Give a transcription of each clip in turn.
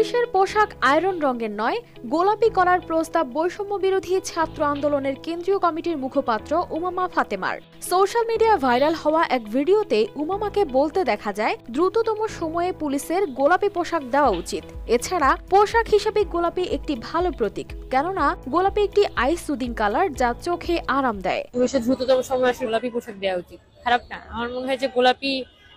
পুলিশের পোশাক আয়রন রঙের নয়, গোলাপি করার প্রস্তাব বৈষম্য বিরোধী ছাত্র আন্দোলনের কেন্দ্রীয় কমিটির মুখপাত্র উমামা ফাতেমার। সোশ্যাল মিডিয়ায় ভাইরাল হওয়া এক ভিডিওতে উমামাকে বলতে দেখা যায়, দ্রুততম সময়ে পুলিশের গোলাপি পোশাক দেওয়া উচিত। এছাড়া পোশাক হিসেবে গোলাপি একটি ভালো প্রতীক, কেননা গোলাপি একটি আই সুদিং কালার যা চোখে আরাম দেয়। পুলিশের দ্রুততম সময়ে গোলাপি পোশাক দেওয়া উচিত, খারাপ না। আমার মনে হয় যে গোলাপি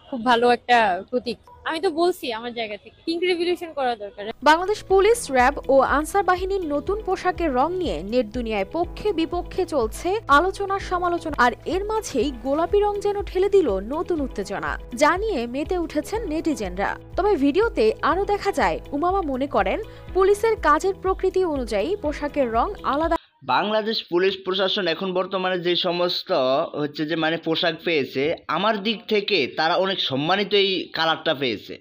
খুব ভালো একটা প্রতীক। আমি তো বলছি আমার জায়গা থেকে পিঙ্ক রেভলিউশন করা দরকার। বাংলাদেশ পুলিশ, র্যাব ও আনসার বাহিনীর নতুন পোশাকের রং নিয়ে নেট দুনিয়ায় পক্ষে বিপক্ষে চলছে আলোচনা সমালোচনা, আর এর মাঝেই গোলাপি রং যেন ঠেলে দিল নতুন উত্তেজনা, যা নিয়ে মেতে উঠেছেন নেটিজেনরা। তবে ভিডিওতে আরো দেখা যায়, উমামা মনে করেন পুলিশের কাজের প্রকৃতি অনুযায়ী পোশাকের রং আলাদা। বাংলাদেশ পুলিশ প্রশাসন এখন বর্তমানে যে সমস্ত পোশাক পেয়েছে, আমার দিক থেকে তারা অনেক সম্মানিত এই কালারটা পেয়েছে।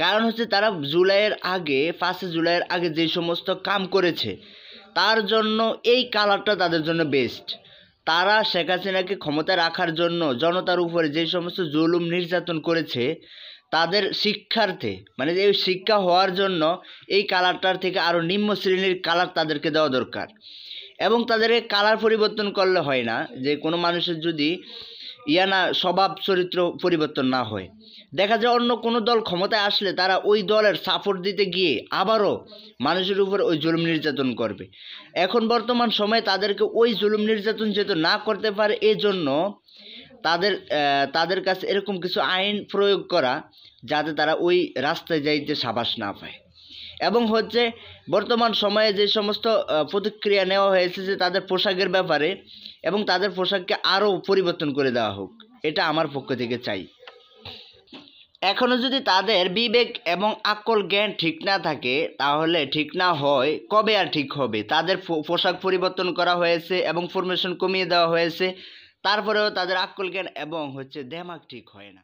কারণ হচ্ছে তারা 5 জুলাইয়ের আগে যে সমস্ত কাম করেছে, তার জন্য এই কালারটা তাদের জন্য বেস্ট। তারা শেখ হাসিনাকে ক্ষমতায় রাখার জন্য জনতার উপরে যে সমস্ত জুলুম নির্যাতন করেছে, তাদের শিক্ষার্থে এই শিক্ষা হওয়ার জন্য এই কালারটার থেকে আরও নিম্ন শ্রেণীর কালার তাদেরকে দেওয়া দরকার। এবং তাদের কালার পরিবর্তন করলে হয় না, যে কোনো মানুষের যদি স্বভাব চরিত্র পরিবর্তন না হয়, দেখা যায় অন্য কোনো দল ক্ষমতায় আসলে তারা ওই দলের সাপোর্ট দিতে গিয়ে আবারও মানুষের উপর ওই জুলুম নির্যাতন করবে। এখন বর্তমান সময়ে তাদেরকে ওই জুলুম নির্যাতন যেহেতু না করতে পারে, এজন্য তাদের কাছে এরকম কিছু আইন প্রয়োগ করা, যাতে তারা ওই রাস্তায় যাইতে সাবাস না পায়। এবং বর্তমান সময়ে যে সমস্ত প্রতিক্রিয়া নেওয়া হয়েছে যে তাদের পোশাকের ব্যাপারে, এবং তাদের পোশাককে আরও পরিবর্তন করে দেওয়া হোক, এটা আমার পক্ষ থেকে চাই। এখনও যদি তাদের বিবেক এবং আকল জ্ঞান ঠিক না থাকে, তাহলে ঠিক না হয়, কবে আর ঠিক হবে? তাদের পোশাক পরিবর্তন করা হয়েছে এবং ফরমেশন কমিয়ে দেওয়া হয়েছে, তারপরেও তাদের আকল জ্ঞান এবং দেমাগ ঠিক হয় না।